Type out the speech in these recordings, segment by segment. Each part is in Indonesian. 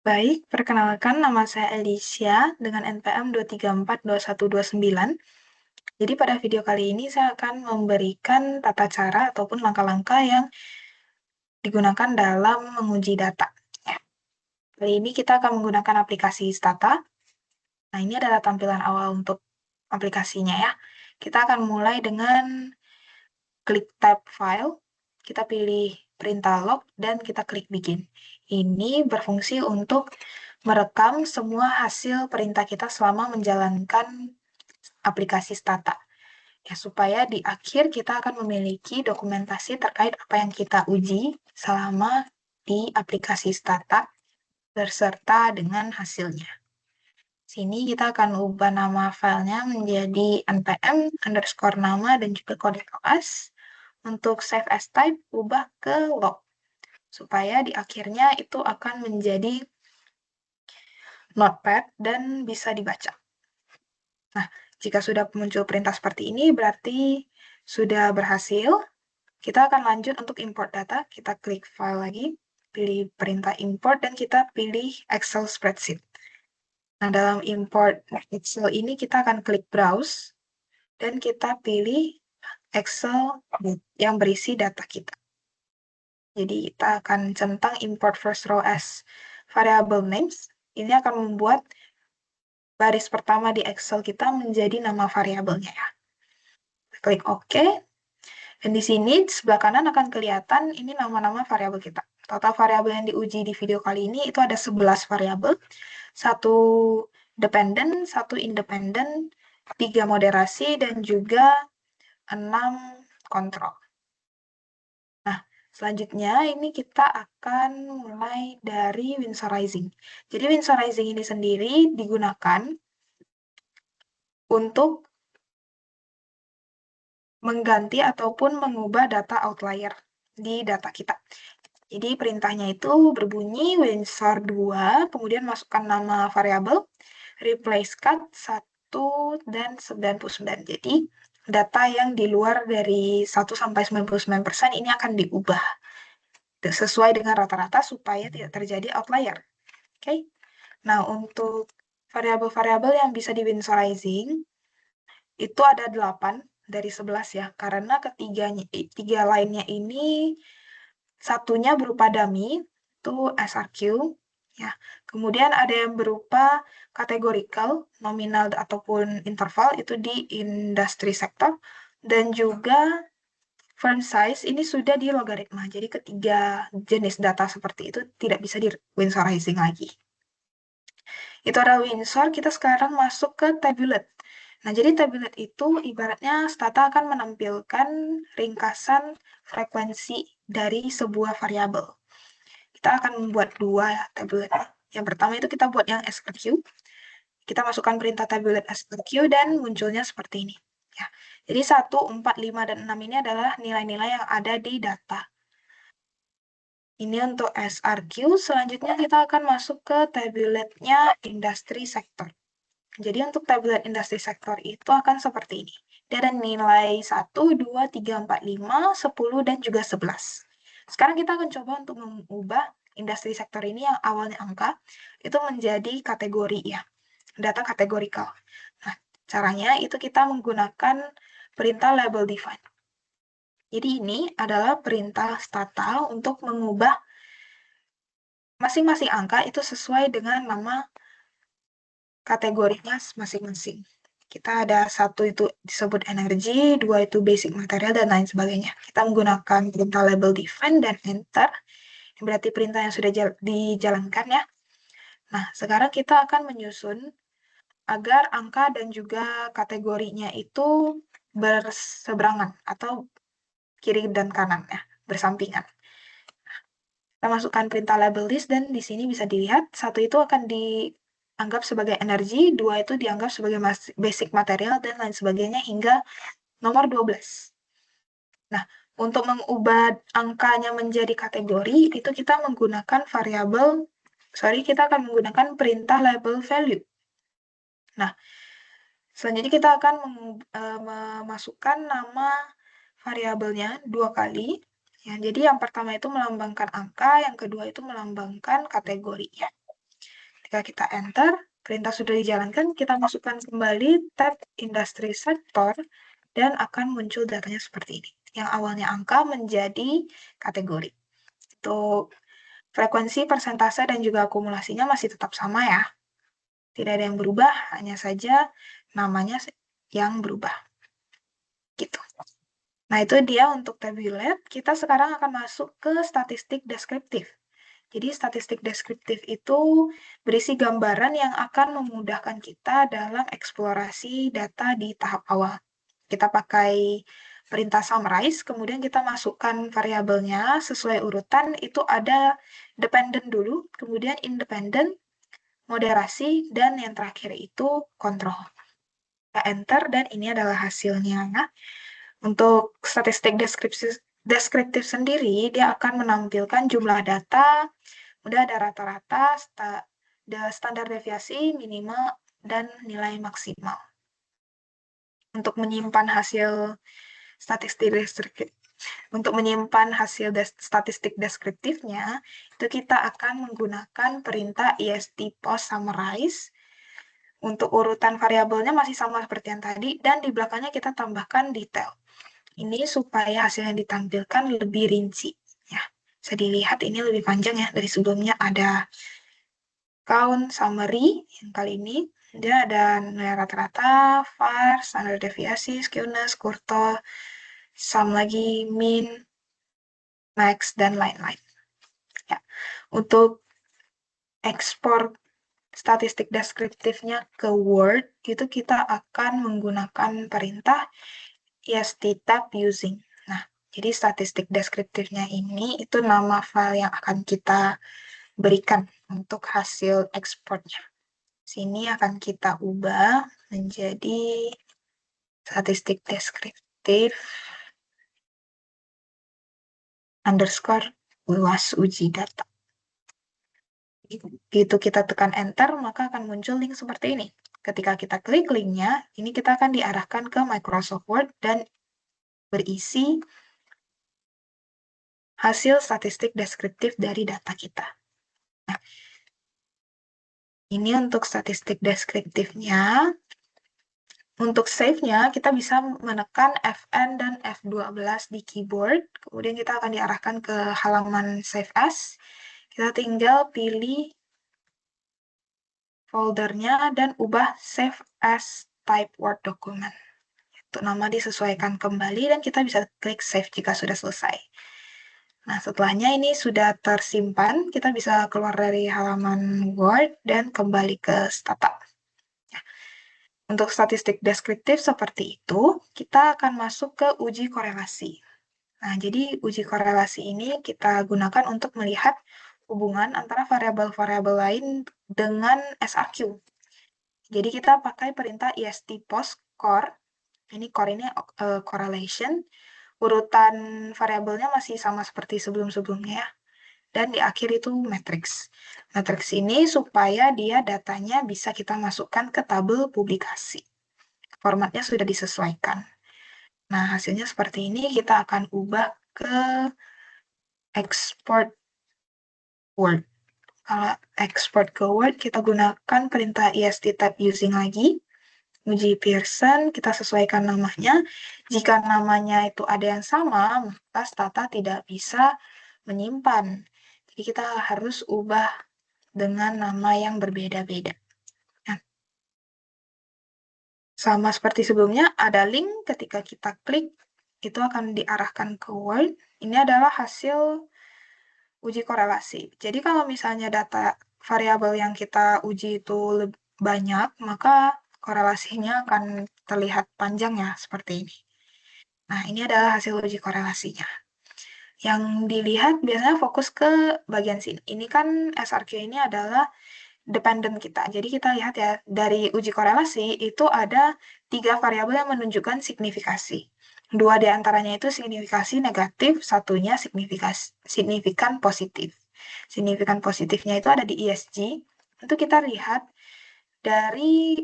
Baik, perkenalkan nama saya Alicia dengan NPM 2342129. Jadi pada video kali ini saya akan memberikan tata cara ataupun langkah-langkah yang digunakan dalam menguji data. Ya, kali ini kita akan menggunakan aplikasi Stata. Nah, ini adalah tampilan awal untuk aplikasinya ya. Kita akan mulai dengan klik tab file, kita pilih perintah log, dan kita klik bikin. Ini berfungsi untuk merekam semua hasil perintah kita selama menjalankan aplikasi Stata. Ya, supaya di akhir kita akan memiliki dokumentasi terkait apa yang kita uji selama di aplikasi Stata beserta dengan hasilnya. Sini kita akan ubah nama filenya menjadi npm underscore nama dan juga kode kelas. Untuk save as type, ubah ke log. Supaya di akhirnya itu akan menjadi notepad dan bisa dibaca. Nah, jika sudah muncul perintah seperti ini, berarti sudah berhasil. Kita akan lanjut untuk import data. Kita klik file lagi, pilih perintah import, dan kita pilih Excel spreadsheet. Nah, dalam import Excel ini kita akan klik browse, dan kita pilih Excel yang berisi data kita. Jadi kita akan centang import first row as variable names. Ini akan membuat baris pertama di Excel kita menjadi nama variabelnya ya. Klik OK. Dan di sini di sebelah kanan akan kelihatan ini nama-nama variabel kita. Total variabel yang diuji di video kali ini itu ada 11 variabel. 1 dependent, 1 independent, 3 moderasi, dan juga 6 kontrol. Nah, selanjutnya ini kita akan mulai dari Winsorizing. Jadi Winsorizing ini sendiri digunakan untuk mengganti ataupun mengubah data outlier di data kita. Jadi perintahnya itu berbunyi winsor2, kemudian masukkan nama variabel, replace cut 1 dan 99. Jadi data yang di luar dari 1 sampai 99% ini akan diubah sesuai dengan rata-rata supaya tidak terjadi outlier. Oke. Nah, untuk variabel-variabel yang bisa di winsorizing itu ada 8 dari 11 ya, karena tiga lainnya ini satunya berupa dummy, itu SRQ, ya. Kemudian ada yang berupa categorical, nominal ataupun interval, itu di industry sector, dan juga firm size ini sudah di logaritma. Jadi ketiga jenis data seperti itu tidak bisa di winsorizing lagi. Itu ada Windsor, kita sekarang masuk ke tabulate. Nah, jadi tabulate itu ibaratnya Stata akan menampilkan ringkasan frekuensi dari sebuah variabel. Kita akan membuat dua ya tabulate. Yang pertama itu kita buat yang SRQ. Kita masukkan perintah tabulate SRQ dan munculnya seperti ini. Ya. Jadi 1, 4, 5, dan 6 ini adalah nilai-nilai yang ada di data. Ini untuk SRQ, selanjutnya kita akan masuk ke tabulate-nya industry sector. Jadi untuk tabulate industri sektor itu akan seperti ini. Dia ada nilai 1, 2, 3, 4, 5, 10, dan juga 11. Sekarang kita akan coba untuk mengubah industri sektor ini yang awalnya angka, itu menjadi kategori ya, data kategorikal. Nah, caranya itu kita menggunakan perintah label define. Jadi ini adalah perintah Stata untuk mengubah masing-masing angka itu sesuai dengan nama kategorinya masing-masing. Kita ada 1 itu disebut energi, 2 itu basic material, dan lain sebagainya. Kita menggunakan perintah label define dan enter. Ini berarti perintah yang sudah dijalankan ya. Nah, sekarang kita akan menyusun agar angka dan juga kategorinya itu berseberangan atau kiri dan kanan ya, bersampingan. Kita masukkan perintah label list dan di sini bisa dilihat 1 itu akan dianggap sebagai energi, 2 itu dianggap sebagai basic material, dan lain sebagainya hingga nomor 12. Nah, untuk mengubah angkanya menjadi kategori, itu kita menggunakan kita akan menggunakan perintah label value. Nah, selanjutnya kita akan memasukkan nama variabelnya 2 kali. Ya, jadi yang pertama itu melambangkan angka, yang kedua itu melambangkan kategori. Ya. Ketika kita enter, perintah sudah dijalankan, kita masukkan kembali tab industri sektor, dan akan muncul datanya seperti ini. Yang awalnya angka menjadi kategori. Untuk frekuensi, persentase, dan juga akumulasinya masih tetap sama ya. Tidak ada yang berubah, hanya saja namanya yang berubah. Gitu. Nah, itu dia untuk tabulat. Kita sekarang akan masuk ke statistik deskriptif. Jadi, statistik deskriptif itu berisi gambaran yang akan memudahkan kita dalam eksplorasi data di tahap awal. Kita pakai perintah summarize, kemudian kita masukkan variabelnya sesuai urutan, itu ada dependent dulu, kemudian independent, moderasi, dan yang terakhir itu kontrol. Kita enter, dan ini adalah hasilnya. Nah, untuk statistik deskriptif sendiri, dia akan menampilkan jumlah data, udah ada rata-rata, standar deviasi, minimal, dan nilai maksimal. Untuk menyimpan hasil statistik deskriptif, statistik deskriptifnya, itu kita akan menggunakan perintah est_post summarize. Untuk urutan variabelnya masih sama seperti yang tadi, dan di belakangnya kita tambahkan detail. Ini supaya hasil yang ditampilkan lebih rinci. Ya, bisa dilihat ini lebih panjang ya, dari sebelumnya ada count summary, yang kali ini dia ada nilai rata-rata, var, standar deviasi, skewness, kurto, sum lagi, mean, max, dan lain-lain. Ya. Untuk ekspor statistik deskriptifnya ke Word, itu kita akan menggunakan perintah est_tab using. Nah, jadi statistik deskriptifnya ini itu nama file yang akan kita berikan untuk hasil ekspornya. Sini akan kita ubah menjadi statistik deskriptif underscore luas uji data. Begitu kita tekan enter, maka akan muncul link seperti ini. Ketika kita klik linknya, ini kita akan diarahkan ke Microsoft Word dan berisi hasil statistik deskriptif dari data kita. Nah, ini untuk statistik deskriptifnya. Untuk save-nya, kita bisa menekan Fn dan F12 di keyboard. Kemudian kita akan diarahkan ke halaman Save As. Kita tinggal pilih foldernya dan ubah Save as Type Word Document. Itu nama disesuaikan kembali dan kita bisa klik Save jika sudah selesai. Nah, setelahnya ini sudah tersimpan, kita bisa keluar dari halaman Word dan kembali ke startup. Untuk statistik deskriptif seperti itu, kita akan masuk ke uji korelasi. Nah, jadi uji korelasi ini kita gunakan untuk melihat hubungan antara variabel-variabel lain dengan SRQ. Jadi kita pakai perintah est_post core. Ini core ini correlation. Urutan variabelnya masih sama seperti sebelum-sebelumnya ya. Dan di akhir itu matrix. Matrix ini supaya dia datanya bisa kita masukkan ke tabel publikasi. Formatnya sudah disesuaikan. Nah, hasilnya seperti ini. Kita akan ubah ke export Word. Kalau export ke Word, kita gunakan perintah est_tab using lagi. Uji Pearson, kita sesuaikan namanya. Jika namanya itu ada yang sama, maka Stata tidak bisa menyimpan. Jadi kita harus ubah dengan nama yang berbeda-beda. Nah, sama seperti sebelumnya, ada link ketika kita klik, itu akan diarahkan ke Word. Ini adalah hasil uji korelasi. Jadi kalau misalnya data variabel yang kita uji itu banyak, maka korelasinya akan terlihat panjang ya, seperti ini. Nah, ini adalah hasil uji korelasinya. Yang dilihat biasanya fokus ke bagian sini. Ini kan SRQ ini adalah dependent kita. Jadi kita lihat ya, dari uji korelasi itu ada 3 variabel yang menunjukkan signifikasi. 2 di antaranya itu signifikasi negatif, satunya signifikan positif. Signifikan positifnya itu ada di ESG. Itu kita lihat dari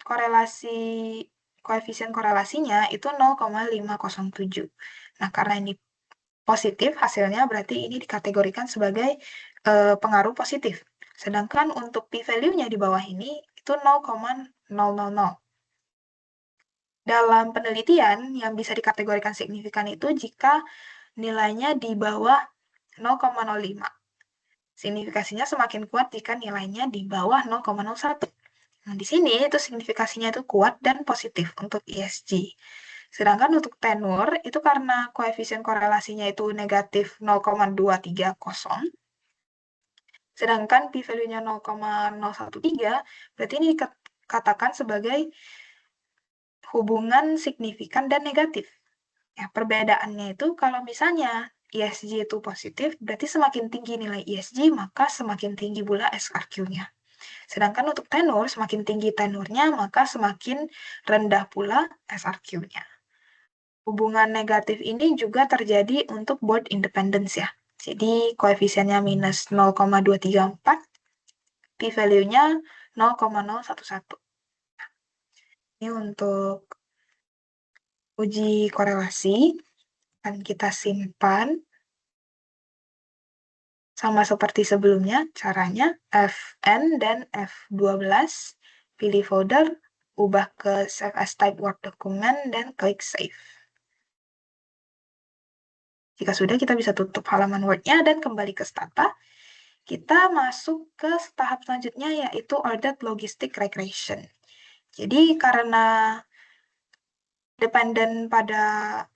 korelasi koefisien korelasinya itu 0,507. Nah, karena ini positif hasilnya berarti ini dikategorikan sebagai pengaruh positif. Sedangkan untuk p-value-nya di bawah ini itu 0,000. Dalam penelitian yang bisa dikategorikan signifikan itu jika nilainya di bawah 0,05. Signifikasinya semakin kuat jika nilainya di bawah 0,01. Nah, di sini itu signifikasinya itu kuat dan positif untuk ESG. Sedangkan untuk tenor, itu karena koefisien korelasinya itu negatif 0,230, sedangkan p-value-nya 0,013, berarti ini dikatakan sebagai hubungan signifikan dan negatif. Ya, perbedaannya itu kalau misalnya ESG itu positif, berarti semakin tinggi nilai ESG, maka semakin tinggi pula SRQ-nya. Sedangkan untuk tenor, semakin tinggi tenornya, maka semakin rendah pula SRQ-nya. Hubungan negatif ini juga terjadi untuk board independence ya. Jadi koefisiennya minus 0,234, p-value-nya 0,011. Ini untuk uji korelasi, akan kita simpan. Sama seperti sebelumnya, caranya Fn dan F12, pilih folder, ubah ke Save as Type Word Document, dan klik Save. Jika sudah, kita bisa tutup halaman Word-nya dan kembali ke Stata. Kita masuk ke tahap selanjutnya, yaitu Ordered Logistic Regression. Jadi, karena dependen pada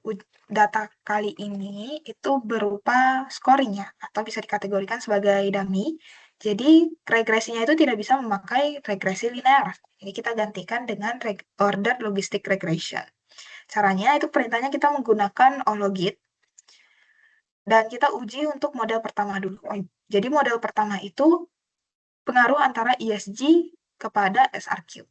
data kali ini, itu berupa scoring ya, atau bisa dikategorikan sebagai dummy. Jadi, regresinya itu tidak bisa memakai regresi linear. Jadi, kita gantikan dengan Ordered Logistic Regression. Caranya, itu perintahnya kita menggunakan OLOGIT, dan kita uji untuk model pertama dulu. Jadi model pertama itu pengaruh antara ESG kepada SRQ.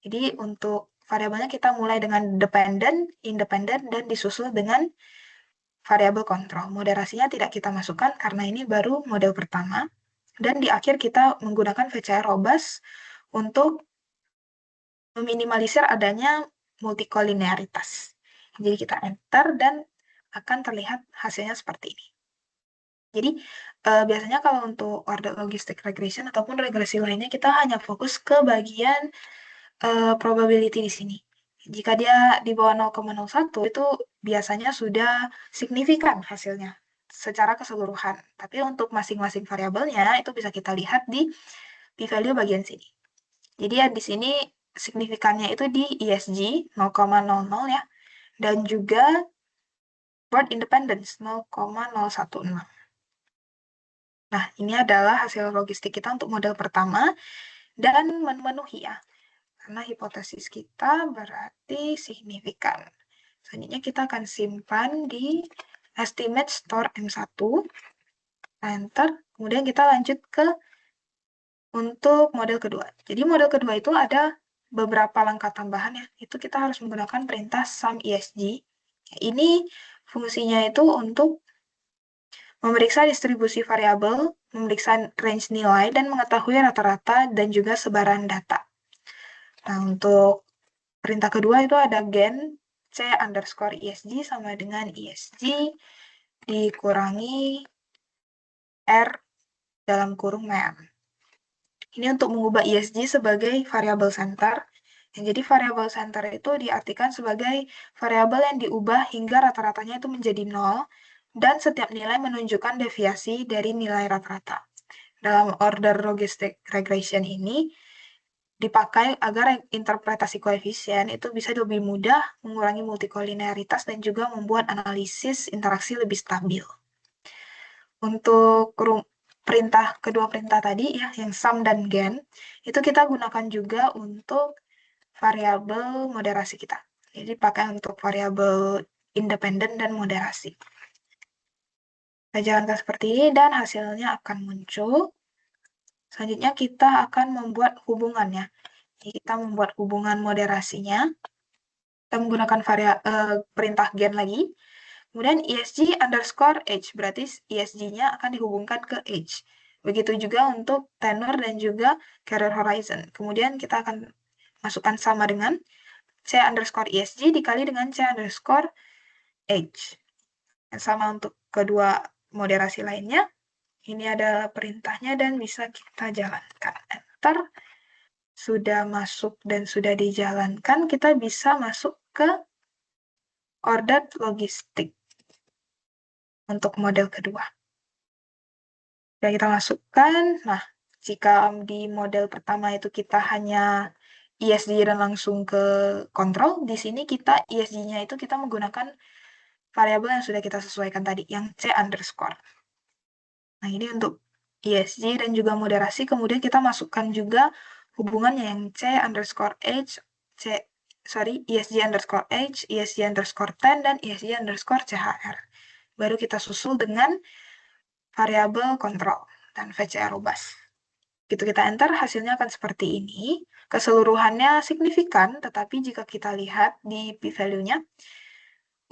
Jadi untuk variabelnya kita mulai dengan dependent, independent, dan disusul dengan variabel kontrol. Moderasinya tidak kita masukkan karena ini baru model pertama. Dan di akhir kita menggunakan VCR robust untuk meminimalisir adanya multikolinearitas. Jadi kita enter dan akan terlihat hasilnya seperti ini. Jadi, biasanya kalau untuk order logistic regression ataupun regresi lainnya, kita hanya fokus ke bagian probability di sini. Jika dia di bawah 0,01, itu biasanya sudah signifikan hasilnya secara keseluruhan. Tapi untuk masing-masing variabelnya, itu bisa kita lihat di p-value bagian sini. Jadi ya di sini signifikannya itu di ESG 0,00 ya, dan juga board independence 0,016. Nah, ini adalah hasil logistik kita untuk model pertama dan memenuhi ya. Karena hipotesis kita berarti signifikan. Selanjutnya kita akan simpan di estimate store M1, enter, kemudian kita lanjut ke untuk model kedua. Jadi model kedua itu ada beberapa langkah tambahan ya. Itu kita harus menggunakan perintah sum ESG. Ini fungsinya itu untuk memeriksa distribusi variabel, memeriksa range nilai, dan mengetahui rata-rata dan juga sebaran data. Nah, untuk perintah kedua itu ada gen C underscore ESG sama dengan ESG dikurangi R dalam kurung MEM. Ini untuk mengubah ESG sebagai variabel center. Jadi variabel center itu diartikan sebagai variabel yang diubah hingga rata-ratanya itu menjadi 0, dan setiap nilai menunjukkan deviasi dari nilai rata-rata. Dalam order logistic regression ini, dipakai agar interpretasi koefisien itu bisa lebih mudah, mengurangi multikolinearitas, dan juga membuat analisis interaksi lebih stabil. Untuk kedua perintah tadi ya, yang sum dan gen, itu kita gunakan juga untuk variabel moderasi kita. Jadi pakai untuk variabel independen dan moderasi. Kita jalankan seperti ini dan hasilnya akan muncul. Selanjutnya kita akan membuat hubungannya. Jadi kita membuat hubungan moderasinya. Kita menggunakan perintah gen lagi. Kemudian ESG underscore H, berarti ESG-nya akan dihubungkan ke H. Begitu juga untuk tenor dan juga career horizon. Kemudian kita akan masukkan sama dengan C underscore ESG dikali dengan C underscore H. Dan sama untuk kedua moderasi lainnya. Ini adalah perintahnya dan bisa kita jalankan. Enter, sudah masuk dan sudah dijalankan, kita bisa masuk ke ordered logistik untuk model kedua. Sudah kita masukkan. Nah, jika di model pertama itu kita hanya ESG dan langsung ke kontrol, di sini kita ESG-nya itu kita menggunakan variabel yang sudah kita sesuaikan tadi, yang C underscore. Nah, ini untuk ESG dan juga moderasi, kemudian kita masukkan juga hubungannya yang C underscore H, ESG underscore H, ESG underscore 10, dan ESG underscore CHR. Baru kita susul dengan variabel kontrol dan VCR robust. Begitu kita enter, hasilnya akan seperti ini. Keseluruhannya signifikan, tetapi jika kita lihat di p-value-nya,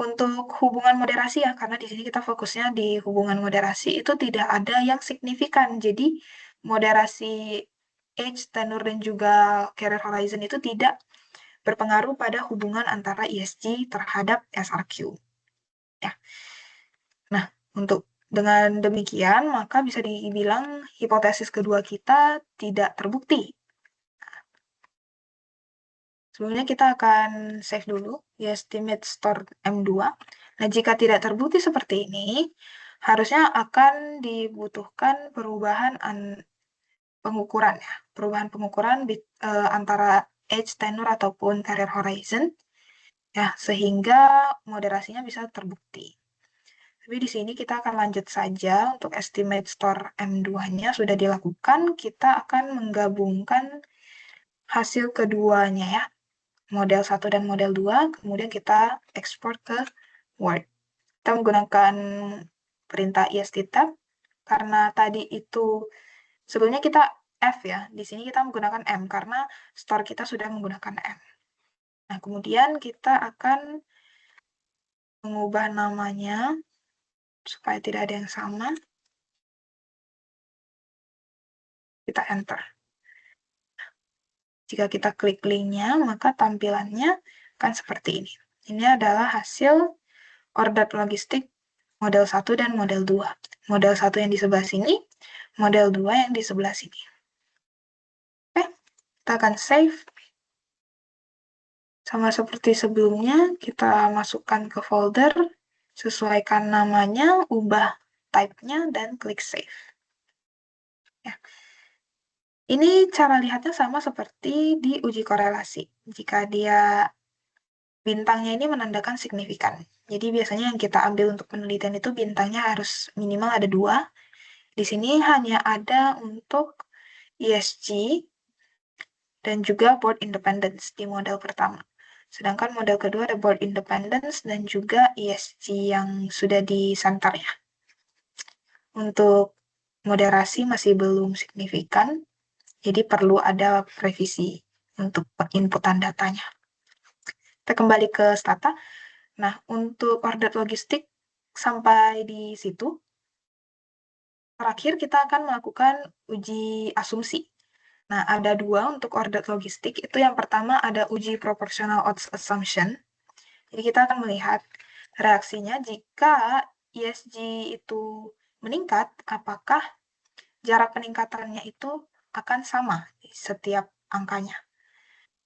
untuk hubungan moderasi ya, karena di sini kita fokusnya di hubungan moderasi, itu tidak ada yang signifikan. Jadi, moderasi age, tenure, dan juga career horizon itu tidak berpengaruh pada hubungan antara ESG terhadap SRQ. Ya. Nah, dengan demikian, maka bisa dibilang hipotesis kedua kita tidak terbukti. Sebelumnya kita akan save dulu, estimate store M2. Nah, jika tidak terbukti seperti ini, harusnya akan dibutuhkan perubahan pengukuran ya. Perubahan pengukuran antara age, tenure, ataupun career horizon, ya, sehingga moderasinya bisa terbukti. Tapi di sini kita akan lanjut saja untuk estimate store M2-nya sudah dilakukan, kita akan menggabungkan hasil keduanya ya, model 1 dan model 2, kemudian kita ekspor ke Word. Kita menggunakan perintah isttab, karena tadi itu sebelumnya kita F ya, di sini kita menggunakan M, karena store kita sudah menggunakan M. Nah, kemudian kita akan mengubah namanya, supaya tidak ada yang sama. Kita enter. Jika kita klik linknya, maka tampilannya akan seperti ini. Ini adalah hasil ordered logistik model 1 dan model 2. Model 1 yang di sebelah sini, model 2 yang di sebelah sini. Oke, kita akan save. Sama seperti sebelumnya, kita masukkan ke folder, sesuaikan namanya, ubah type-nya, dan klik save. Ya. Ini cara lihatnya sama seperti di uji korelasi. Jika dia bintangnya ini menandakan signifikan. Jadi biasanya yang kita ambil untuk penelitian itu bintangnya harus minimal ada 2. Di sini hanya ada untuk ESG dan juga board independence di model pertama. Sedangkan model kedua ada board independence dan juga ESG yang sudah disantar ya. Untuk moderasi masih belum signifikan, jadi perlu ada revisi untuk inputan datanya. Kita kembali ke Stata. Nah, untuk ordered logistik sampai di situ, terakhir kita akan melakukan uji asumsi. Nah, ada 2 untuk ordered logistik. Itu yang pertama ada uji proportional odds assumption. Jadi kita akan melihat reaksinya jika ESG itu meningkat, apakah jarak peningkatannya itu akan sama di setiap angkanya.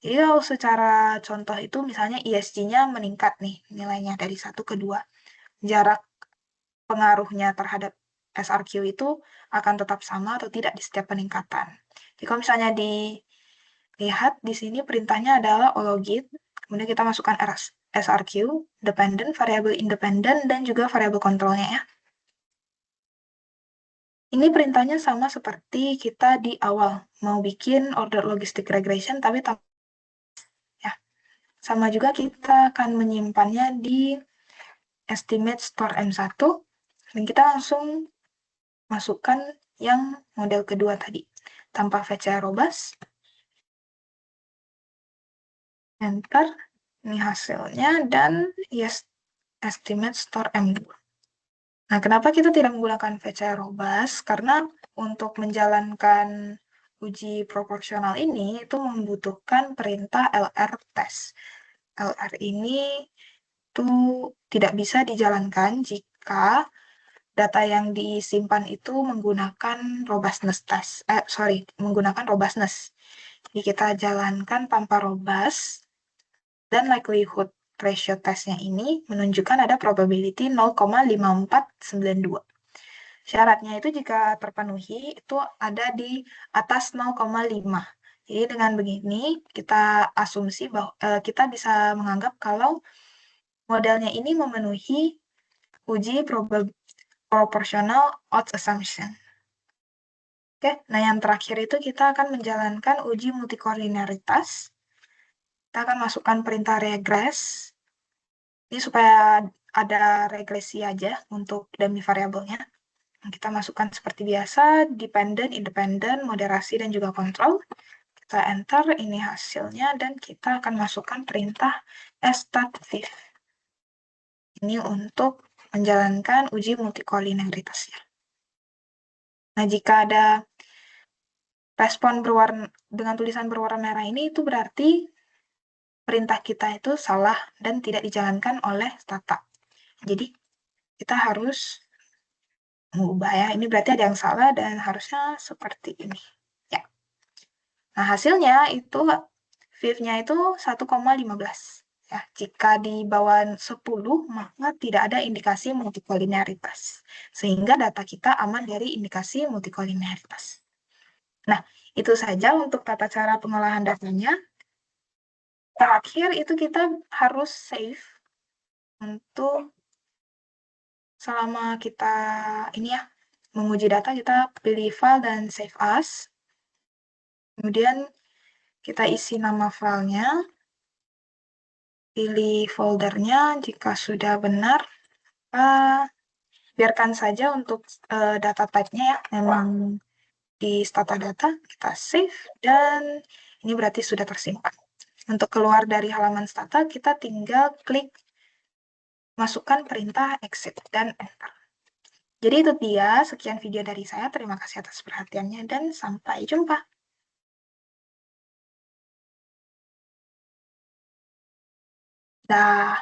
Jadi kalau secara contoh itu misalnya ESG-nya meningkat nih nilainya dari 1 ke 2. Jarak pengaruhnya terhadap SRQ itu akan tetap sama atau tidak di setiap peningkatan. Jadi kalau misalnya dilihat di sini perintahnya adalah ologit, kemudian kita masukkan SRQ, dependent, variabel independent, dan juga variabel kontrolnya ya. Ini perintahnya sama seperti kita di awal, mau bikin order logistic regression, tapi ya. Sama juga kita akan menyimpannya di estimate store M1, dan kita langsung masukkan yang model kedua tadi, tanpa VCR robust. Enter, ini hasilnya, dan yes, estimate store M2. Nah, kenapa kita tidak menggunakan VCR robust? Karena untuk menjalankan uji proporsional ini, itu membutuhkan perintah LR test. LR ini itu tidak bisa dijalankan jika data yang disimpan itu menggunakan robustness test. Menggunakan robustness. Jadi kita jalankan tanpa robust, dan likelihood ratio testnya ini menunjukkan ada probability 0,5492. Syaratnya itu jika terpenuhi, itu ada di atas 0,5. Jadi dengan begini, kita asumsi bahwa kita bisa menganggap kalau modelnya ini memenuhi uji proportional odds assumption. Oke, nah yang terakhir itu kita akan menjalankan uji multikolineritas. Kita akan masukkan perintah regress. Ini supaya ada regresi aja untuk dummy variabelnya. Kita masukkan seperti biasa, dependent, independent, moderasi, dan juga kontrol. Kita enter, ini hasilnya, dan kita akan masukkan perintah stat_diff. Ini untuk menjalankan uji multikolineritasnya. Nah, jika ada respon dengan tulisan berwarna merah ini, itu berarti perintah kita itu salah dan tidak dijalankan oleh Stata. Jadi, kita harus mengubah ya. Ini berarti ada yang salah dan harusnya seperti ini. Ya. Nah, hasilnya itu VIF-nya itu 1,15. Ya, jika di bawah 10, maka tidak ada indikasi multikolineritas. Sehingga data kita aman dari indikasi multikolineritas. Nah, itu saja untuk tata cara pengolahan datanya. Terakhir itu kita harus save untuk selama kita ini ya menguji data, kita pilih file dan save as. Kemudian kita isi nama filenya, pilih foldernya. Jika sudah benar, biarkan saja untuk data type-nya ya, memang di Stata Data, kita save, dan ini berarti sudah tersimpan. Untuk keluar dari halaman Stata, kita tinggal klik masukkan perintah exit dan enter. Jadi itu dia, sekian video dari saya. Terima kasih atas perhatiannya dan sampai jumpa. Dah.